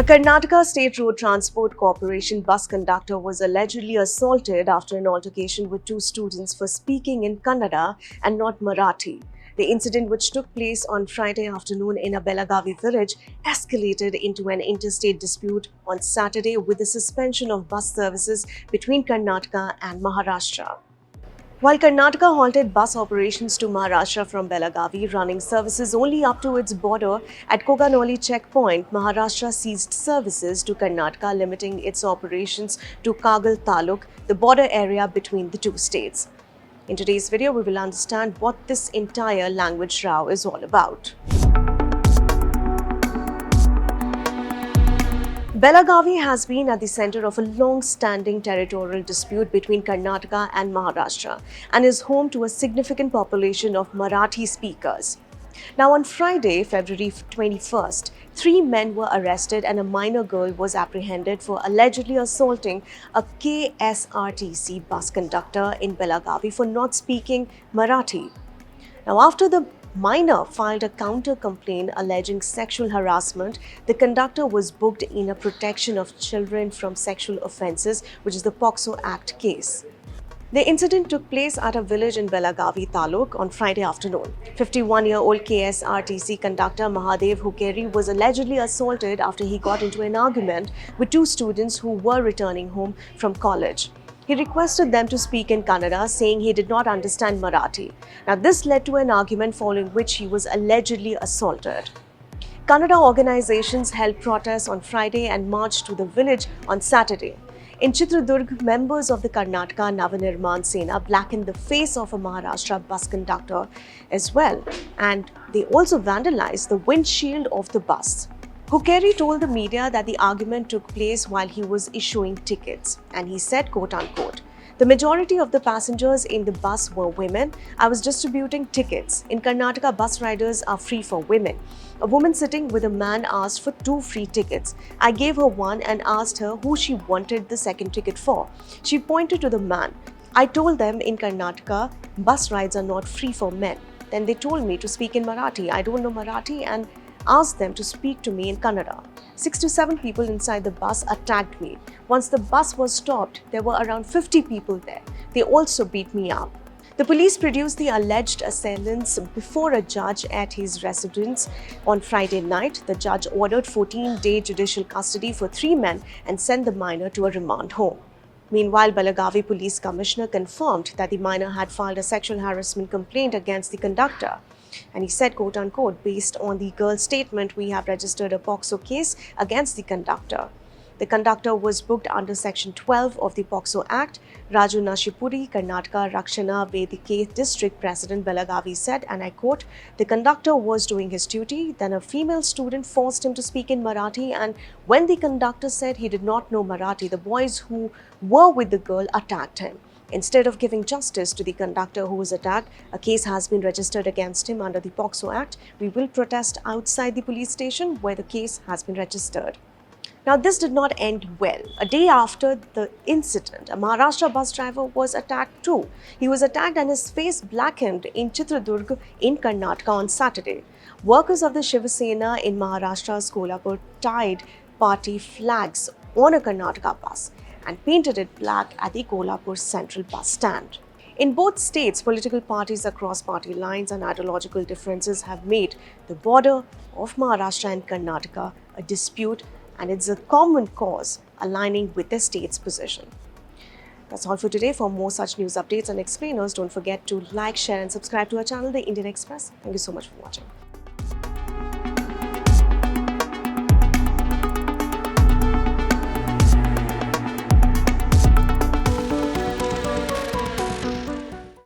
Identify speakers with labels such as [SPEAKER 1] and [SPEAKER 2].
[SPEAKER 1] A Karnataka State Road Transport Corporation bus conductor was allegedly assaulted after an altercation with two students for speaking in Kannada and not Marathi. The incident, which took place on Friday afternoon in a Belagavi village, escalated into an interstate dispute on Saturday with the suspension of bus services between Karnataka and Maharashtra. While Karnataka halted bus operations to Maharashtra from Belagavi, running services only up to its border at Koganoli checkpoint, Maharashtra ceased services to Karnataka, limiting its operations to Kagal Taluk, the border area between the two states. In today's video, we will understand what this entire language row is all about. Belagavi has been at the center of a long-standing territorial dispute between Karnataka and Maharashtra and is home to a significant population of Marathi speakers. Now, on Friday, February 21st, three men were arrested and a minor girl was apprehended for allegedly assaulting a KSRTC bus conductor in Belagavi for not speaking Marathi. Now, after the minor filed a counter complaint alleging sexual harassment, the conductor was booked in a Protection of Children from Sexual Offences, which is the POCSO Act case. The incident took place at a village in Belagavi Taluk on Friday afternoon. 51-year-old KSRTC conductor Mahadev Hukeri was allegedly assaulted after he got into an argument with two students who were returning home from college. He requested them to speak in Kannada, saying he did not understand Marathi. Now, this led to an argument following which he was allegedly assaulted. Kannada organizations held protests on Friday and marched to the village on Saturday. In Chitradurg, members of the Karnataka Navanirman Sena blackened the face of a Maharashtra bus conductor as well, and they also vandalized the windshield of the bus. Hukeri told the media that the argument took place while he was issuing tickets, and he said, quote-unquote, "The majority of the passengers in the bus were women. I was distributing tickets. In Karnataka, bus riders are free for women. A woman sitting with a man asked for 2 free tickets. I gave her one and asked her who she wanted the second ticket for. She pointed to the man. I told them in Karnataka, bus rides are not free for men. Then they told me to speak in Marathi. I don't know Marathi and asked them to speak to me in Kannada. 6 to 7 people inside the bus attacked me. Once the bus was stopped, there were around 50 people there. They also beat me up." The police produced the alleged assailants before a judge at his residence on Friday night. The judge ordered 14-day judicial custody for 3 men and sent the minor to a remand home. Meanwhile, Belagavi Police Commissioner confirmed that the minor had filed a sexual harassment complaint against the conductor. And he said, quote-unquote, "Based on the girl's statement, we have registered a POCSO case against the conductor." The conductor was booked under Section 12 of the POCSO Act. Raju Nashipuri, Karnataka Rakshana Vedike District President Belagavi said, and I quote, "The conductor was doing his duty. Then a female student forced him to speak in Marathi, and when the conductor said he did not know Marathi, the boys who were with the girl attacked him. Instead of giving justice to the conductor who was attacked, a case has been registered against him under the POCSO Act. We will protest outside the police station where the case has been registered." Now, this did not end well. A day after the incident, a Maharashtra bus driver was attacked too. He was attacked and his face blackened in Chitradurg in Karnataka on Saturday. Workers of the Shiva Sena in Maharashtra's Kolhapur tied party flags on a Karnataka bus and painted it black at the Kolhapur Central bus stand. In both states, political parties across party lines and ideological differences have made the border of Maharashtra and Karnataka a dispute, and it's a common cause aligning with the state's position. That's all for today. For more such news updates and explainers, don't forget to like, share and subscribe to our channel, The Indian Express. Thank you so much for watching.